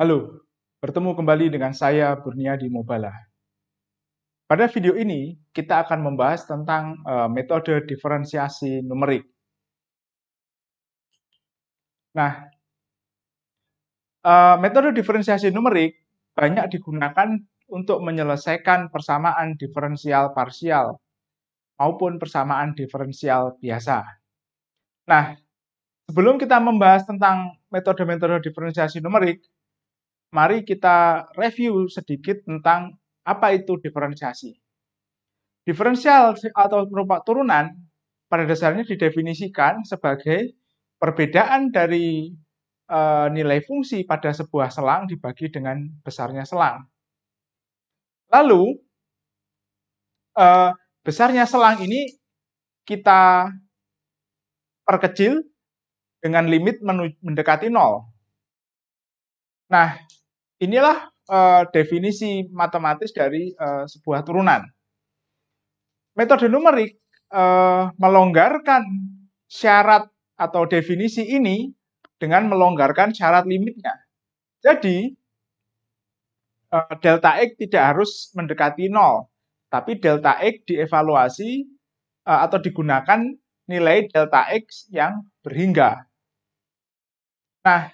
Halo, bertemu kembali dengan saya Burniadi Mobala. Pada video ini, kita akan membahas tentang metode diferensiasi numerik. Nah, metode diferensiasi numerik banyak digunakan untuk menyelesaikan persamaan diferensial parsial maupun persamaan diferensial biasa. Nah, sebelum kita membahas tentang metode-metode diferensiasi numerik, mari kita review sedikit tentang apa itu diferensiasi. Diferensial atau perupa turunan pada dasarnya didefinisikan sebagai perbedaan dari nilai fungsi pada sebuah selang dibagi dengan besarnya selang. Lalu, besarnya selang ini kita perkecil dengan limit mendekati 0. Nah, inilah definisi matematis dari sebuah turunan. Metode numerik melonggarkan syarat atau definisi ini dengan melonggarkan syarat limitnya. Jadi, delta X tidak harus mendekati 0, tapi delta X dievaluasi atau digunakan nilai delta X yang berhingga. Nah,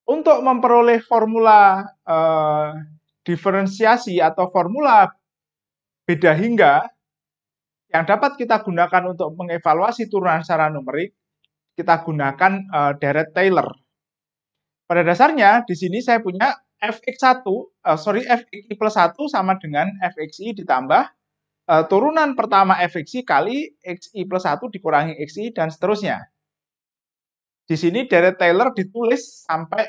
untuk memperoleh formula diferensiasi atau formula beda hingga yang dapat kita gunakan untuk mengevaluasi turunan secara numerik, kita gunakan Dirac-Taylor. Pada dasarnya, di sini saya punya fxi plus 1 sama dengan fxi ditambah turunan pertama fxi kali xi plus 1 dikurangi xi, dan seterusnya. Di sini Dirac-Taylor ditulis sampai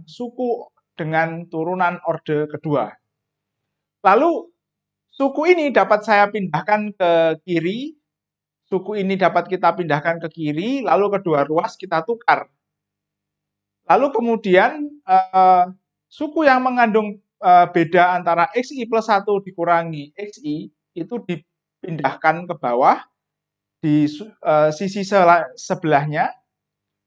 suku dengan turunan orde kedua. Lalu, suku ini dapat saya pindahkan ke kiri, suku ini dapat kita pindahkan ke kiri, lalu kedua ruas kita tukar. Lalu kemudian suku yang mengandung beda antara xi plus 1 dikurangi xi itu dipindahkan ke bawah di sisi sebelahnya,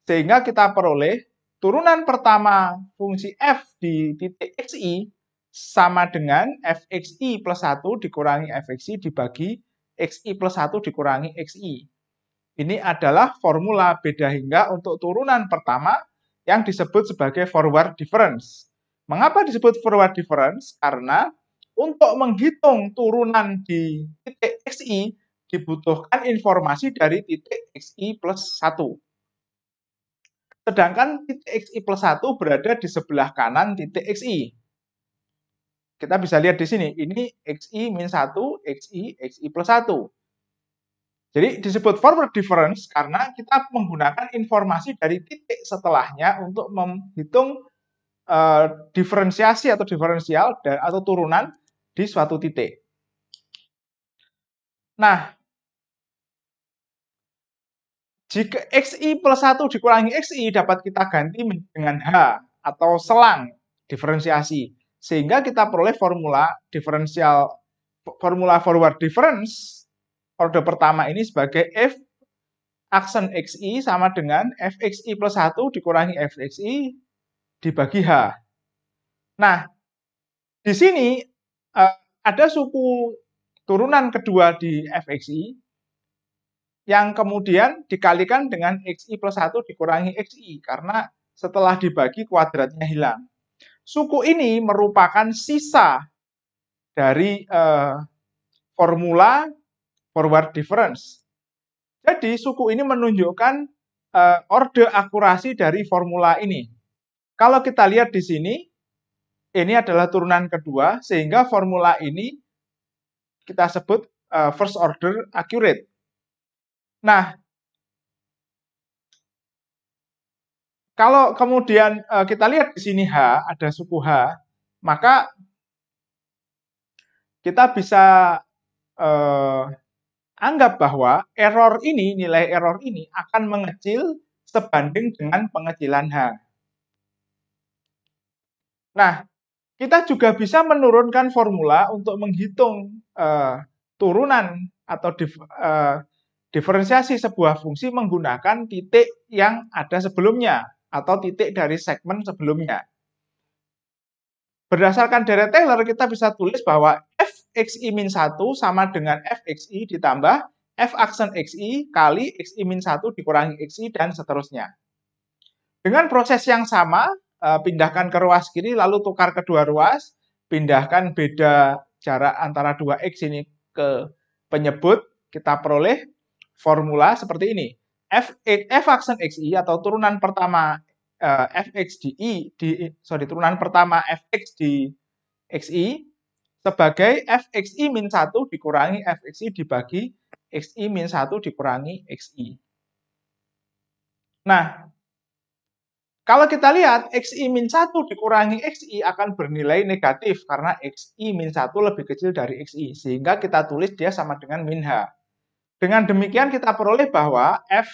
sehingga kita peroleh turunan pertama fungsi f di titik xi sama dengan fxi plus 1 dikurangi fxi dibagi xi plus 1 dikurangi xi. Ini adalah formula beda hingga untuk turunan pertama yang disebut sebagai forward difference. Mengapa disebut forward difference? Karena untuk menghitung turunan di titik xi dibutuhkan informasi dari titik xi plus 1. Sedangkan titik xi plus 1 berada di sebelah kanan titik xi. Kita bisa lihat di sini, ini xi min 1, xi plus 1. Jadi disebut forward difference karena kita menggunakan informasi dari titik setelahnya untuk menghitung diferensiasi atau diferensial atau turunan di suatu titik. Nah, jika xi plus 1 dikurangi xi dapat kita ganti dengan h atau selang diferensiasi. Sehingga kita peroleh formula forward difference orde pertama ini sebagai f aksen xi sama dengan fxi plus 1 dikurangi fxi dibagi h. Nah, di sini ada suku turunan kedua di fxi yang kemudian dikalikan dengan xi plus 1 dikurangi xi, karena setelah dibagi kuadratnya hilang. Suku ini merupakan sisa dari formula forward difference. Jadi suku ini menunjukkan orde akurasi dari formula ini. Kalau kita lihat di sini, ini adalah turunan kedua, sehingga formula ini kita sebut first order accurate. Nah, kalau kemudian kita lihat di sini H, ada suku H, maka kita bisa anggap bahwa nilai error ini akan mengecil sebanding dengan pengecilan H. Nah, kita juga bisa menurunkan formula untuk menghitung turunan atau diferensiasi sebuah fungsi menggunakan titik yang ada sebelumnya atau titik dari segmen sebelumnya. Berdasarkan deret Taylor, kita bisa tulis bahwa fxi-1 sama dengan fxi ditambah f aksen xi kali xi-1 dikurangi xi dan seterusnya. Dengan proses yang sama, pindahkan ke ruas kiri lalu tukar kedua ruas, pindahkan beda jarak antara 2x ini ke penyebut, kita peroleh formula seperti ini. F aksen xi atau turunan pertama fx turunan pertama fx di xi sebagai fxi-1 dikurangi fxi dibagi xi-1 dikurangi xi. Nah, kalau kita lihat xi-1 dikurangi xi akan bernilai negatif karena xi-1 lebih kecil dari xi, sehingga kita tulis dia sama dengan min h. Dengan demikian kita peroleh bahwa f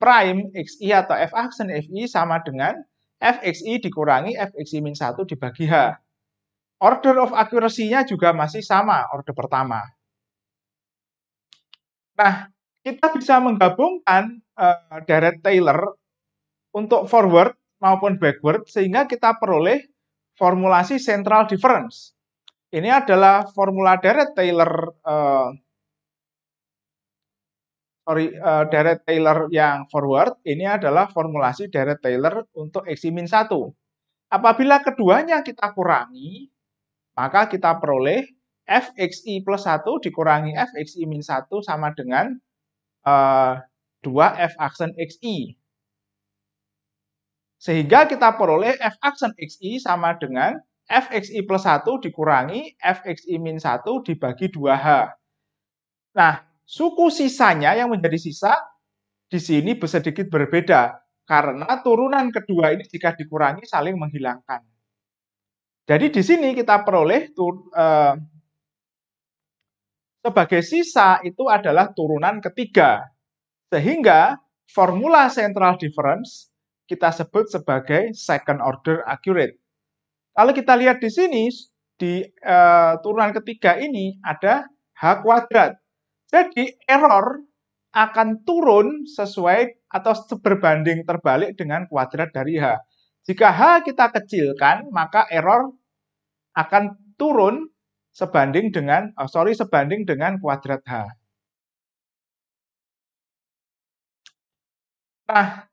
prime xi atau f aksen fi sama dengan fxi dikurangi fxi-1 dibagi h. Order of accuracy-nya juga masih sama, order pertama. Nah, kita bisa menggabungkan deret Taylor untuk forward maupun backward sehingga kita peroleh formulasi central difference. Ini adalah formula deret Taylor deret Taylor yang forward, ini adalah formulasi deret Taylor untuk xi-1. Apabila keduanya kita kurangi, maka kita peroleh fxi plus 1 dikurangi fxi-1 sama dengan 2f aksen xi. Sehingga kita peroleh f aksen xi sama dengan fxi plus 1 dikurangi fxi-1 dibagi 2h. Nah, suku sisanya yang menjadi sisa di sini sedikit berbeda karena turunan kedua ini jika dikurangi saling menghilangkan. Jadi di sini kita peroleh sebagai sisa itu adalah turunan ketiga. Sehingga formula central difference kita sebut sebagai second order accurate. Kalau kita lihat di sini di turunan ketiga ini ada h kuadrat. Jadi error akan turun sesuai atau berbanding terbalik dengan kuadrat dari H. Jika H kita kecilkan, maka error akan turun sebanding dengan kuadrat H. Nah,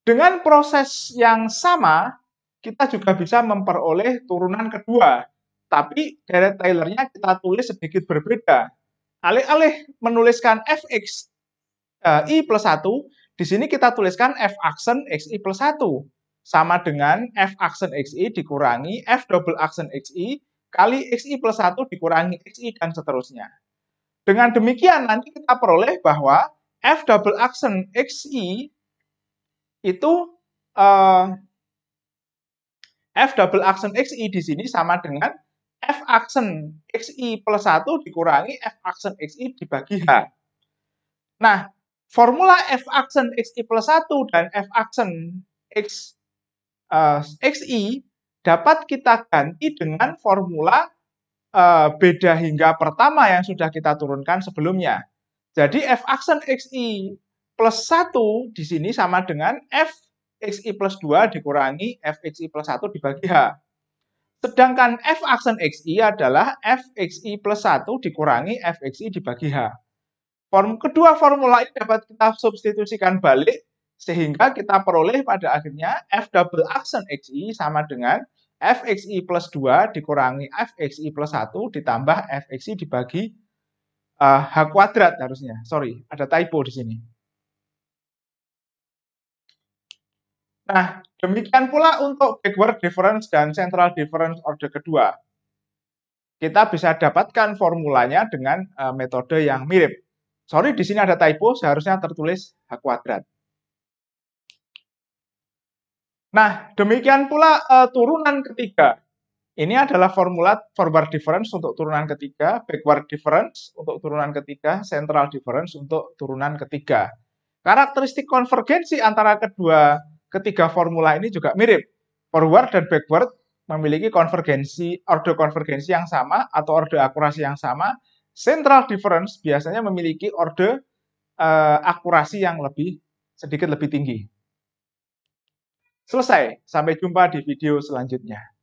dengan proses yang sama, kita juga bisa memperoleh turunan kedua. Tapi deret Taylor-nya kita tulis sedikit berbeda. Alih-alih menuliskan fx i plus 1, di sini kita tuliskan f aksen xi plus 1. Sama dengan f aksen xi dikurangi f double aksen xi kali xi plus 1 dikurangi xi dan seterusnya. Dengan demikian nanti kita peroleh bahwa f double aksen xi itu f double aksen xi di sini sama dengan f aksen xi plus 1 dikurangi f aksen xi dibagi h. Nah, formula f aksen xi plus 1 dan f aksen xi dapat kita ganti dengan formula beda hingga pertama yang sudah kita turunkan sebelumnya. Jadi f aksen xi plus 1 di sini sama dengan f xi plus 2 dikurangi f xi plus 1 dibagi h. Sedangkan f aksen xi adalah f xi plus 1 dikurangi f xi dibagi h. Kedua formula ini dapat kita substitusikan balik sehingga kita peroleh pada akhirnya f double aksen xi sama dengan f xi plus 2 dikurangi f xi plus 1 ditambah f xi dibagi h kuadrat harusnya. Sorry, ada typo di sini. Nah, demikian pula untuk backward difference dan central difference order kedua. Kita bisa dapatkan formulanya dengan metode yang mirip. Sorry, di sini ada typo, seharusnya tertulis h kuadrat. Nah, demikian pula turunan ketiga. Ini adalah formula forward difference untuk turunan ketiga, backward difference untuk turunan ketiga, central difference untuk turunan ketiga. Karakteristik konvergensi antara ketiga formula ini juga mirip. Forward dan backward memiliki order konvergensi yang sama atau order akurasi yang sama, Central difference biasanya memiliki orde akurasi yang sedikit lebih tinggi. Selesai, sampai jumpa di video selanjutnya.